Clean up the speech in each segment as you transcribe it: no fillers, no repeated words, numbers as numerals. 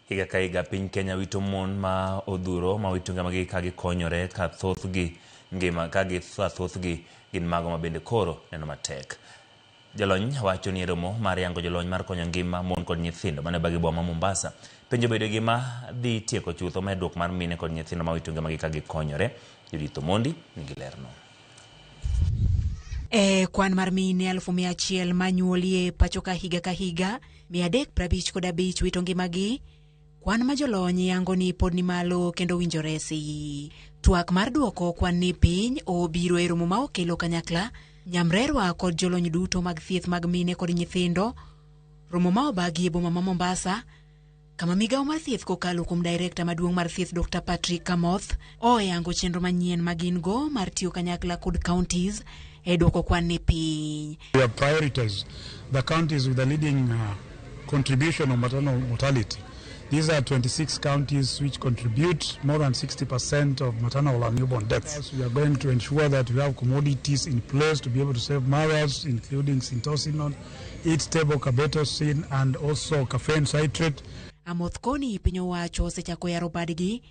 Higa ka higa piny Kenya wito mon ma odhuro ma wito ngimagi ka gikonyore ka thothgi ngima ka thothgi gin mago ma bende koro neno matek. Jalony wacho ni romo mar yango jolony mar konyo ngima mon kod nyithindo mane bagi boma Mombasa penjo bedo gima dhi tieko chutho medruok mar mine kod nyithindo ma wito ngimagi ka gikonyore. Judith Omondi nigi lerno. Kwan mar mine 100,000 manyuolie pacho ka higa 355 wito ngimagi. Kwan ma jolony yango ni pod ni malo kendo winjore si. Tuak mar duoko kwan ni piny obiro e romo ma okelo kanyakla nyamrerwa kod jolony duto mag thieth mag mine kod nyithindo. Romo ma obagi e boma ma Mombasa kama migawo mar thieth kokalo kuom director maduong' mar thieth Dr. Patrick Kamoth yango chenro manyien magin go mar tiyo kanyakla kod counties e duoko kwan ni piny. We have prioritized the counties with the leading contribution of maternal mortality. These are 26 counties which contribute more than 60% of maternal and newborn deaths. We are going to ensure that we have commodities in place to be able to save mothers, including syntocinon, eat-stable carbetocin, and also caffeine citrate. Amoth koni piny owacho osechako yaro badgi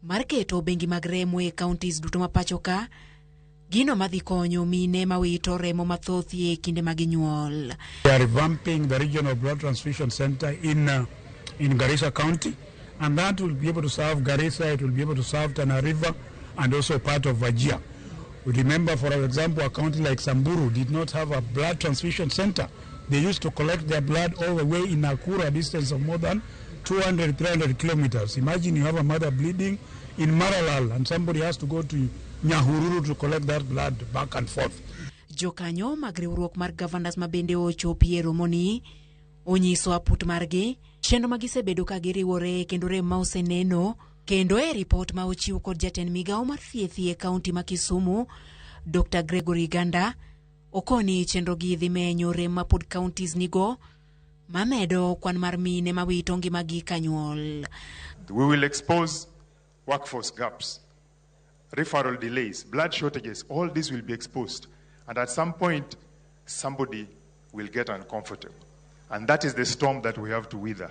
mar keto bengi mag remo e counties duto ma pacho ka gino madhi konyo mine ma wito remo mathoth e kinde mag nyuol. We are revamping the regional blood transfusion center in Garissa County, and that will be able to serve Garissa, it will be able to serve Tana River, and also part of Wajir. We remember, for example, a county like Samburu did not have a blood transfusion center. They used to collect their blood all the way in Nakuru, a distance of more than 200-300 kilometers. Imagine you have a mother bleeding in Maralal, and somebody has to go to Nyahururu to collect that blood back and forth. Jokanyo mag riwruok mar governors ma bende ochopi e romo ni onyiso aput margi chenro magisebedo ka giriwore kendo rem ma oseneno kendo e report ma ochiw kod jatend migawo mar thieth e kaunti ma Kisumu Dr. Gregory Ganda okoni chenro gi dhi menyo rem ma pod counties nigo mamedo kwan mar mine ma wito ngimagi ka nyuol. We will expose workforce gaps, referral delays, blood shortages. All this will be exposed, and at some point somebody will get uncomfortable. And that is the storm that we have to weather.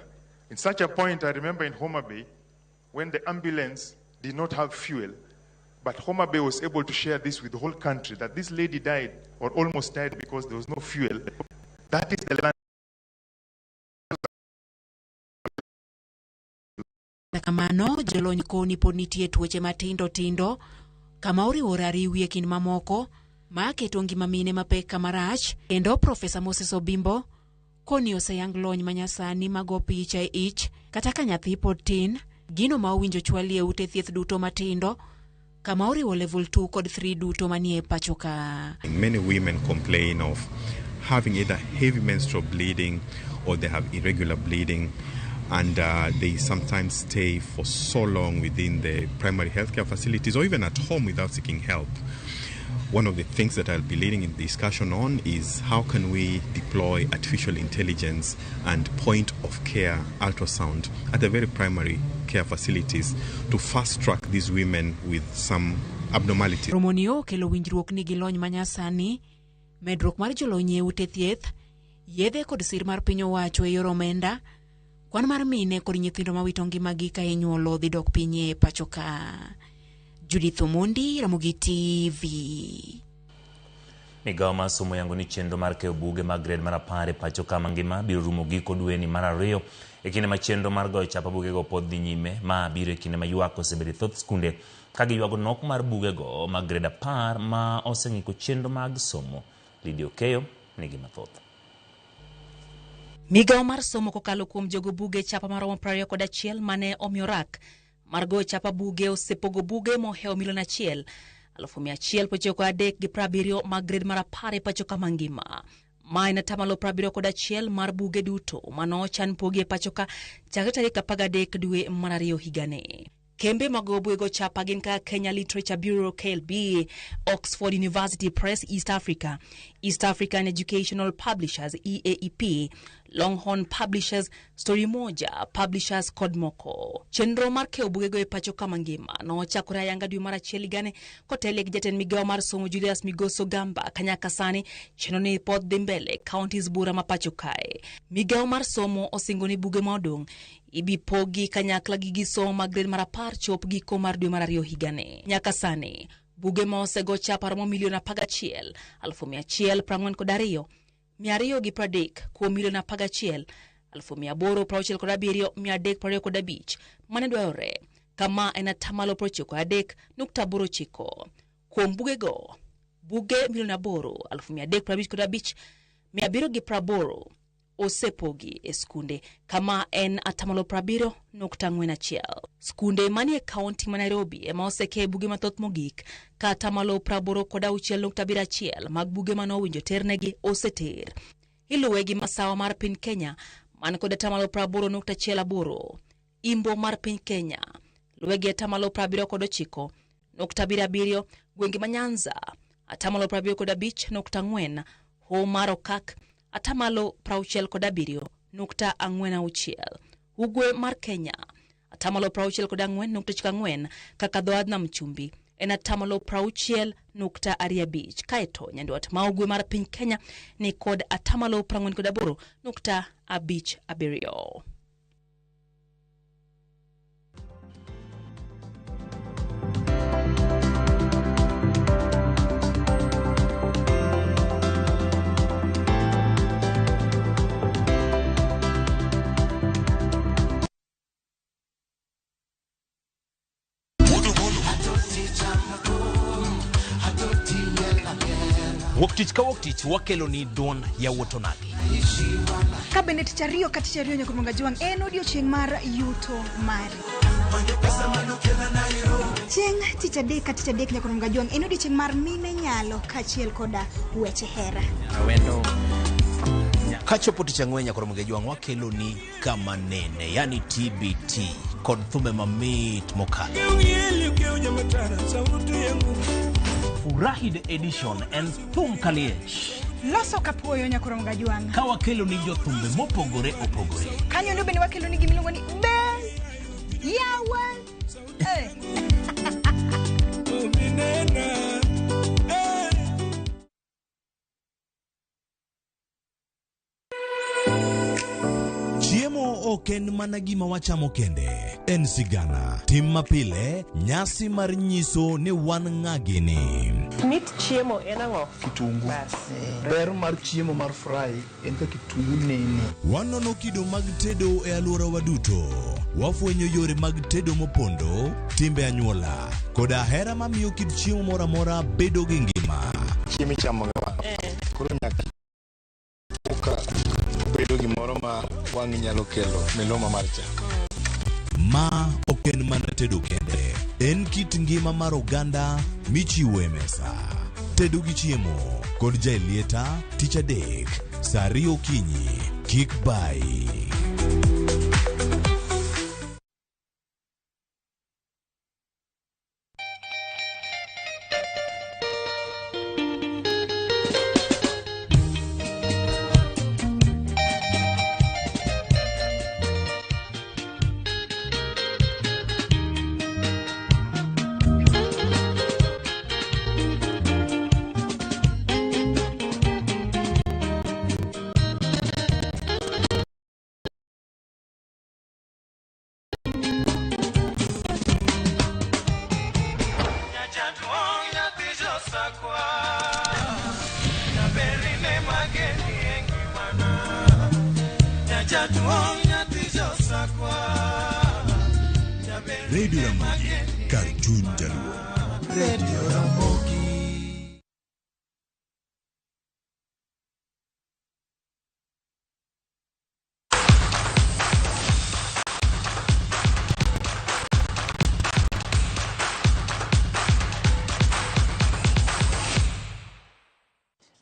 In such a point, I remember in Homa Bay, when the ambulance did not have fuel, but Homa Bay was able to share this with the whole country, that this lady died or almost died because there was no fuel. That is the land. Kamano, jolony koni pod nitie tuoche matindo kama oriwore ariwi e kind mamoko ma keto ngima mine mapek kamarach. Kendo Profesa Moses Obimbo koni oseyang lony manyasani mago picha e ich kata ka nyathi pod tin gino ma owinjo chwali e ute thieth duto matindo kama oriwo level 2 kod 3 duto manie pacho ka. Many women complain of having either heavy menstrual bleeding or they have irregular bleeding, and they sometimes stay for so long within the primary healthcare facilities or even at home without seeking help. One of the things that I'll be leading in discussion on is how can we deploy artificial intelligence and point of care ultrasound at the very primary care facilities to fast track these women with some abnormalities. Romonio kelo winjruok ni gilony manyasani medruok mar jolony e ute thieth yedhe kod sir mar piny owacho e yor omenda kwan mar mine kod nyithindo ma wito ngimagi ka inyuolo dhi dok piny e pacho ka. Judith Omondi, Ramogi TV. Migawo mar somo yango ni chenro mar keyo buge mag grade mar 10 pacho ka mangima biro rumo giko dwe ni mar 2 e kinde ma chenro mar goyo chapa buge go pod dhi nyime ma biro e kinde ma ywak osebedo thoth skunde ka giywago nok mar buge go mag grade 10 ma oseng'iko chenro mag somo. Lidio Keyo nigi mathoth. Migawo mar somo kokalo kuom jogo buge chapa maromo 21 mane omiyo rak mar goyo chapa buge osepogo buge mohewo milion 1,193 mag grade mar 10 pacho ka mangima. Ma en atamalo 71 mar buge duto manochan pogi e pacho ka chakre tarik 13 dwe mar 2 higani. Kembe mago bugo chapa gin ka Kenya Literature Bureau KLB, Oxford University Press East Africa, East African Educational Publishers EAEP, Longhorn Publishers, Story Moja Publishers kod moko. Chenro mar keyo bugego e pacho kama ngima nochakore ayanga dwe mar achiel higani kotelo gi jatend migawo mar somo Julius Migoso Gamba kanyaka sani chenro ni pod dhi mbele counties bura ma pacho kae. Migawo mar somo osingo ni buge ma odong' ibipogi kanyakla gi gisomo mag grade mar 10 chop giko mar dwe mar 2 higani. Nyaka sani buge ma osego chapa romo milion 11 142 230 kuom milion 11 867 mane dwarore. Kama en 93.89 kuom bugego. Buge milion 8 355 osepogi e skunde, kama en 70.41. Skunde manie kaunti ma Nairobi ema oseke buge mathoth mogik ka 86.71 mag buge mano winjo ternegi oseter. Iluwe gi masawa mar piny Kenya man kod 80.18. Imbo mar piny Kenya luwe gi 79.77. Gwenge ma Nyanza 75.4. Homa Okak 67.46. Ugwe mar Kenya 64.4. Kaka dhoad nam chumbi en 60.25. Kaeto nyandwat ma ugwe mar piny Kenya ni kod 48.57. Woktich ka woktich wakelo ni don ya wotonagi. Kabinet chario kati chario nyakumunga juang en odiochieng' mar yuto mari. Chieng' tich adek nyakumunga juang en odiochieng' mar mine nyalo kachiel koda weche hera. Awendo kachopo tich ang'wen nyakumunga juang wakelo ni kama nene, yani TBT kod thume mamit mokalo. Furahi the edition and thum kaliech. Loso kapuoyo nyakumunga juang. Ka wakelo ni jothumbe mopogore opogore. Kanyo ndio bende wakelo ni gimilongo ni Ben Yawan. Chiemo oken mana gima wachamo kende, en sigana. Tim mapile, nyasi mar nyiso ni wan ng'agini. Mit chiemo en ang'o? Kitungu. Ber mar chiemo mar fry en ka kitungu nene. Wanono kido mag tedo e alwora waduto. Wafwenyo yore mag tedo mopondo, timbe anyuola, koda hera mamiyo kit chiemo mora mora bedo gi ngima. Chiemo chamo ga. Koro nyaka bedo gi moro ma wang' nyalo kelo miloma mar chak. Ma oken mana tedo kende, en kit ngima mar oganda michiwo e mesa. Tedo gi chiemo kod jailieta tich adek saa 2 okinyi, kik bai. Radio Ramogi, Cartoon Jaluo. Radio Ramogi.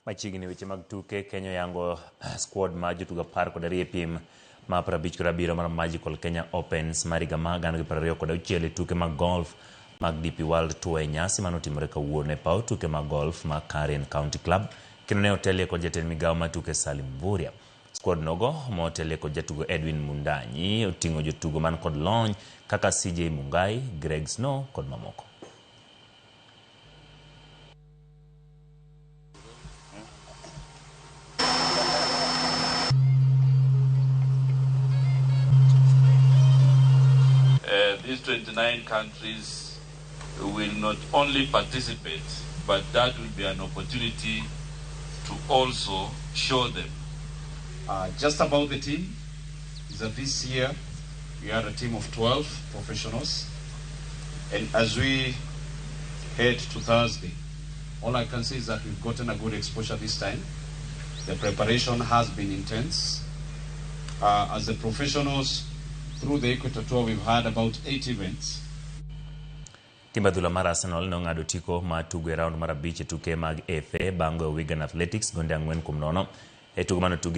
Machiegni weche mag tuke. Kenya yango squad ma jotugo 10 kod 2 piem ma 57 mar Magical Kenya Opens mariga maga 2026 e tuke mag golf mag DP World Tour nyasi manotimore kawuono e paw tuke mag golf ma Karen County Club kendo ne otelie kod jatend migawo ma tuke Salim Mvurya. Squad nogo motele kod jatugo Edwin Mundanyi oting'o jotugo man kod lony kaka CJ Mungai, Greg Snow kod mamoko. These 29 countries will not only participate, but that will be an opportunity to also show them. Just about the team is that this year we are a team of 12 professionals, and as we head to Thursday, all I can say is that we've gotten a good exposure this time. The preparation has been intense. As the professionals, through the Equator Tour, we've had about 8 events. Timba dhula mar Arsenal nong'ado tiko ma tugo e round mar 5 tuke mag FA bango Wigan Athletics gonde 4-0 e tugo mano tugo